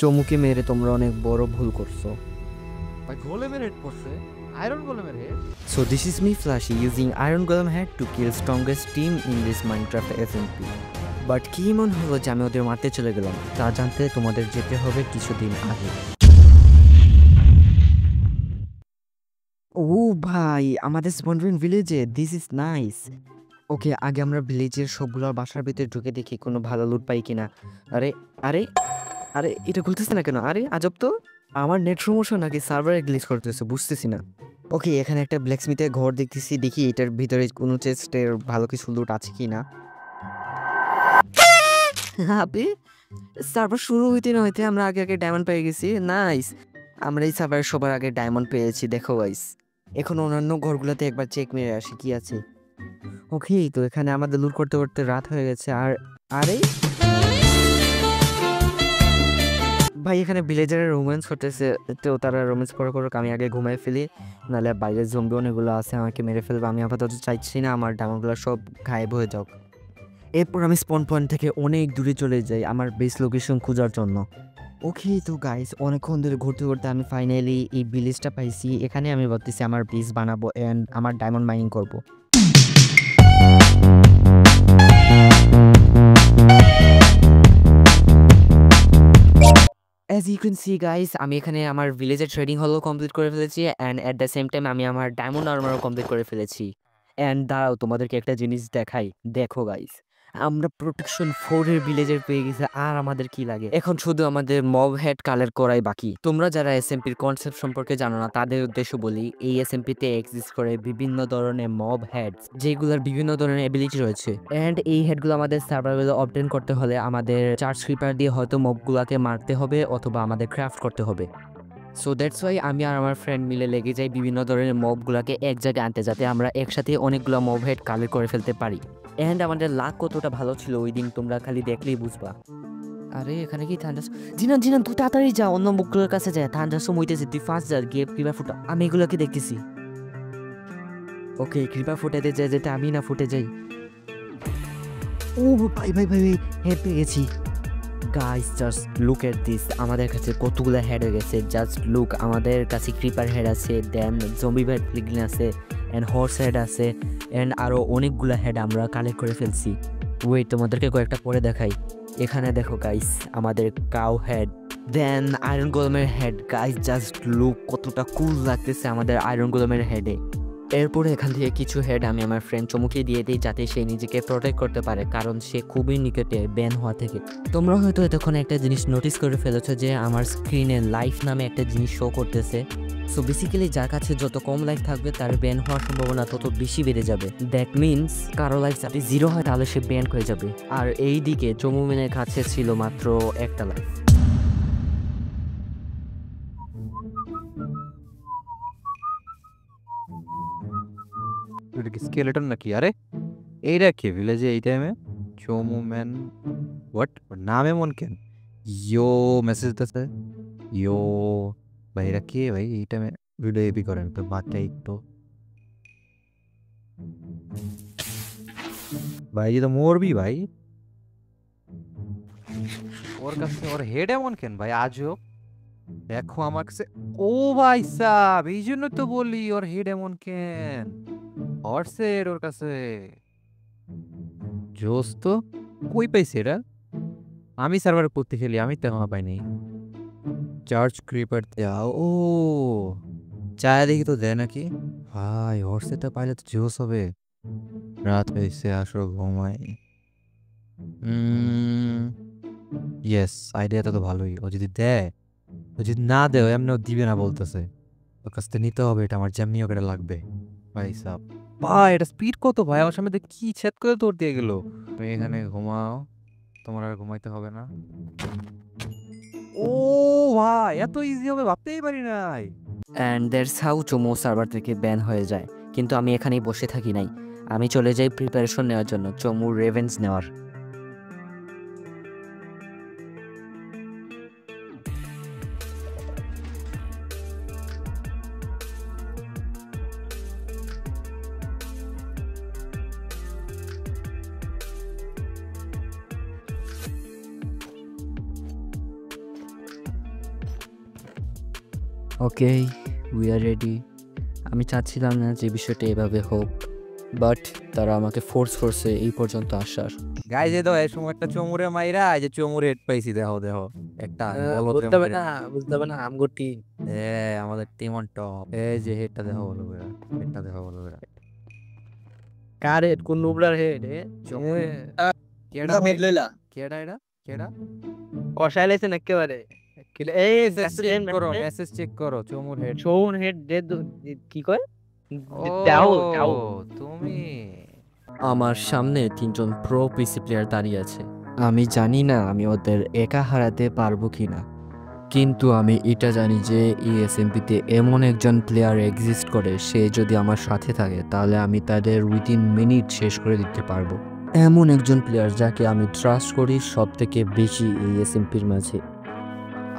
চমুকে মেরে তোমরা অনেক বড় ভুল করছো। ভাই গোলেমের হেড পড়ছে, আয়রন গোলেমের head. So this is me Flashy using Iron Golem head to kill strongest team in this Minecraft SMP. But কি মন হলো যে আমি ওদের মারতে চলে গেলাম, তা জানতে তোমাদের যেতে হবে কিছুদিন আগে। ও ভাই, আমাদের স্পন্ডারিং ভিলেজে, দিস ইজ নাইস। ওকে, আগে আমরা ভিলেজের সবগুলোর বাসার ভিতরে ঢুকে দেখি কোনো ভালো লুট পাই কিনা। আরে আরে আরে এটা খুলতেছে না কেন? আরে আজব তো, আমার নেট সমস্যা নাকি সার্ভারে গ্লিচ করতেছে বুঝতেছি না। ওকে, এখানে একটা ব্ল্যাকস্মিথের ঘর দেখতেছি, দেখি এটার ভিতরে কোনো চেস্টের ভালো কিছু লুট আছে কি না। আবে, সার্ভার শুরু হইতে না হইতে আমরা আগে আগে ডায়মন্ড পেয়ে গেছি। নাইস, আমরা এই সার্ভারে সবার আগে ডায়মন্ড পেয়েছি, দেখো গাইস। এখন অন্যান্য ঘরগুলোতে একবার চেক মেরে আসি কি আছে। ওকে, তো এখানে আমাদের লুট করতে করতে রাত হয়ে গেছে। আর আরে ভাই, এখানে ভিলেজারের রোম্যান্স করতেছে, তো তারা রোম্যান্স করে করুক, আমি আগে ঘুমাই ফেলি, নাহলে বাইরের জম্বি অনেকগুলো আছে আমাকে মেরে ফেলবে। আমি আপাতত চাইছি না আমার ডায়মন্ডগুলো সব গায়েব হয়ে যাক। এরপর আমি স্পন পয়েন্ট থেকে অনেক দূরে চলে যাই আমার বেস লোকেশন খোঁজার জন্য। ওকে তো গাইস, অনেকক্ষণ ধরে ঘুরতে ঘুরতে আমি ফাইনালি এই ভিলেজটা পাইছি। এখানে আমি ভাবতেছি আমার বেস বানাবো অ্যান্ড আমার ডায়মন্ড মাইনিং করবো। As you can see guys, আমি এখানে আমার ভিলেজের ট্রেডিং হলও কমপ্লিট করে ফেলেছি and at the same time আমি আমার ডায়মন্ড আর্মারও কমপ্লিট করে ফেলেছি। অ্যান্ড দাঁড়াও, তোমাদেরকে একটা জিনিস দেখাই, দেখো গাইস, আমরা প্রোটেকশন 4 এর ভিলেজের পেয়ে গেছি। আর আমাদের কি লাগে, এখন শুধু আমাদের মব হেড কালেক্ট করাই বাকি। তোমরা যারা এসএমপির কনসেপ্ট সম্পর্কে জানো না তাদের উদ্দেশ্য বলি, এই এসএমপিতে এক্সিস্ট করে বিভিন্ন ধরনের মব হেডস, যেগুলোর বিভিন্ন ধরনের এবিলিটি রয়েছে। অ্যান্ড এই হেডগুলো আমাদের সার্ভাইভালে অবটেন করতে হলে আমাদের চার্জ স্ক্রিপার দিয়ে হয়তো মবগুলোকে মারতে হবে অথবা আমাদের ক্রাফট করতে হবে। সো দ্যাটস ওয়াই আমি আর আমার ফ্রেন্ড মিলে লেগে যাই বিভিন্ন ধরনের মবগুলোকে এক জায়গায় আনতে, যাতে আমরা একসাথে অনেকগুলো মব হেড কালেক্ট করে ফেলতে পারি। অ্যান্ড আমাদের লাক কতটা ভালো ছিল ওই দিন, তোমরা খালি দেখলেই বুঝবা। আরে এখানে কি থান্ডার, জিনান জিনান তুই তাড়াতাড়ি যা, অন্য মুখগুলোর কাছে যায়, থান্ডার হইতেছে, তুই ফার্স্ট যা, গিয়ে ক্রিপার ফুটা, আমি এগুলোকে দেখতেছি। ওকে, ক্রিপার ফুটাতে যায় যেটা আমি না ফুটে যাই। ও ভাই ভাই ভাই, হেড পেয়ে গেছি। Guys just look at this, আমাদের কাছে কতগুলো হেড হয়ে গেছে। জাস্ট লুক, আমাদের কাছে ক্রিপার হেড আছে, দেন জম্বি ব্যাট ফ্লিগলিন আছে, অ্যান্ড হর্স হেড আছে, অ্যান্ড আরও অনেকগুলো হেড আমরা কালেক্ট করে ফেলছি। ওয়েট, তোমাদেরকে কয়েকটা পরে দেখাই। এখানে দেখো গাইস, আমাদের কাউ হেড, দেন আয়রন গোলেমের হেড। গাইস জাস্ট লুক, কতটা কুল লাগতেছে আমাদের আয়রন গোলেমের হেডে। এরপরে এখান থেকে কিছু হেড আমি আমার ফ্রেন্ড চমুকে দিয়ে দিই, যাতে সে নিজেকে প্রোটেক্ট করতে পারে, কারণ সে খুবই নিকটে ব্যান হওয়া থেকে। তোমরা হয়তো এতক্ষণ একটা জিনিস নোটিস করে ফেলেছো যে আমার স্ক্রিনে লাইফ নামে একটা জিনিস শো করতেছে। সো বেসিক্যালি যার কাছে যত কম লাইফ থাকবে তার ব্যান হওয়ার সম্ভাবনা তত বেশি বেড়ে যাবে। দ্যাট মিনস কারো লাইফ যদি 0 হয় তাহলে সে ব্যান হয়ে যাবে। আর এই দিকে চমুমেনের কাছে ছিল মাত্র একটা লাইফ। এটা কি স্কেলেটন নাকি? আরে এইটা কি ভিলেজে এই টাইমে? চোমু ম্যান, হোয়াট নাম এমন কেন? ইয়ো মেসেজ দিতেছে, ইয়ো ভাই, এরা কে ভাই এই টাইমে ভিডিও এবি করেন? তো বাচ্চা তো ভাই, যে তো মরবি ভাই। ওর কাছে ওর হেড এমন কেন ভাই? আজও দেখো আমার কাছে। ও ভাই সাব, এই জন্য তো বলি ওর হেড এমন কেন। হর্সের ওর কাছে জোস তো। কই পাইছে এটা? আমি সার্ভারে করতে খেলি, আমি তো পাইনি। চার্জ ক্রিপার দেয়া, ও চায় দেখি তো দেয় নাকি ভাই? হর্সেটা পাইলে তো জোস হবে। রাত হয়েছে, আসো ঘুমাই। ইয়েস, আইডিয়াটা তো ভালোই। ও যদি দেয়, ও যদি না দেয়, এমনিও দিবে না বলতেছে। ওর কাছ থেকে নিতে হবে, এটা আমার যেমনি ওকে লাগবে। ভাই সাব, ভাই এটা স্পিড কত ভাই? আমার সামনে কি ছেদ করে তোর দিয়ে গেল। তুমি এখানে ঘুমাও, তোমার আর ঘুমাইতে হবে না। ও ভাই, এত ইজি হবে ভাবতেই পারি নাই। অ্যান্ড দ্যাটস হাউ চমু সার্ভার থেকে ব্যান হয়ে যায়। কিন্তু আমি এখানেই বসে থাকি নাই, আমি চলে যাই প্রিপারেশন নেওয়ার জন্য, চমুর রেভেন্স নেওয়ার। ওকে, উই আর রেডি। আমি চাচ্ছিলাম না যে বিষয়টা এভাবে হোক, বাট তারা আমাকে ফোর্স করছে এই পর্যন্ত আসার। গাইজ এই এই সময় একটা চমুরে মাইরা এই যে চমুরে হেড পাইছি, দেখো দেখো একটা বুঝতে হবে না, বুঝতে হবে না, আমগো টিম। আমাদের টিম অন টপ। এই যে হেডটা দেখো বলো বেরা, হেডটা দেখো বলো বেরা। কার হেড? কোন নুবরার হেড? কেডা মেড লইলা কেডা এটা কেডা? কষাই লাইছেন একেবারে। এই চেক করো, মেসেজ চেক করো, চমুর হেড। শোন হেড দে কি কয়? ও দাও দাও। তুমি আমার সামনে 3জন প্রো পিসি প্লেয়ার দাঁড়িয়ে আছে। আমি জানি না আমি ওদের একা হারাতে পারবো কিনা, কিন্তু আমি এটা জানি যে ইএসএমপিতে এমন একজন প্লেয়ার এক্সিস্ট করে, সে যদি আমার সাথে থাকে তাহলে আমি তাদের উইদিন মিনিট শেষ করে দিতে পারবো। এমন একজন প্লেয়ার যাকে আমি ট্রাস্ট করি সব থেকে বেশি ইএসএমপির মাঝে।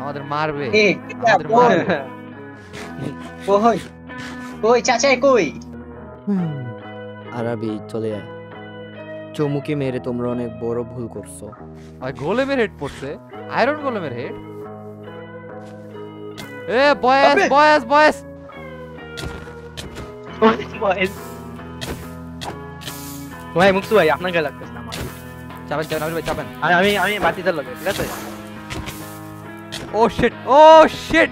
আমাদের মারবে, এ আমাদের মারবে। কই কই চাচা কই? আরবি চলে যায়। চমুকে মেরে তোমরা অনেক বড় ভুল করছো। ভাই গোলেমের হেড পড়ছে, আয়রন গোলেমের হেড। এ বয়েস আবে! বয়েস বয়েস ভাই মুক্তু ভাই আপনাকে লাগতেছে না আমার। চাপেন চাপেন আমির ভাই চাপেন। আমি বাতিতে লাগে ঠিক আছে। ও শিট ও শিট,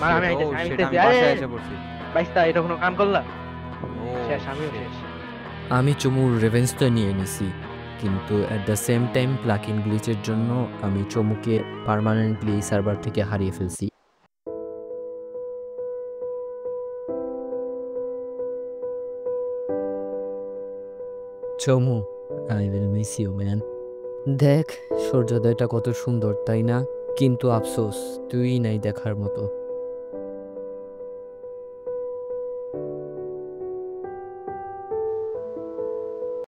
মানে আমি ও আমি শিট, দেখতেছি, আমি আরে বাসায় এসে পড়ছি। বাইস্তা এটা কোনো কাম করলা? ও শেষ, আমিও shit. শেষ। আমি চমুর রেভেন্সটা নিয়ে নিছি, কিন্তু at the same time plucking গ্লিচের জন্য আমি চমুকে পার্মানেন্টলি এই সার্ভার থেকে হারিয়ে ফেলছি। চমু, I will miss you man. দেখ সূর্যোদয়টা কত সুন্দর তাই না? কিন্তু আফসোস তুই নাই দেখার মতো।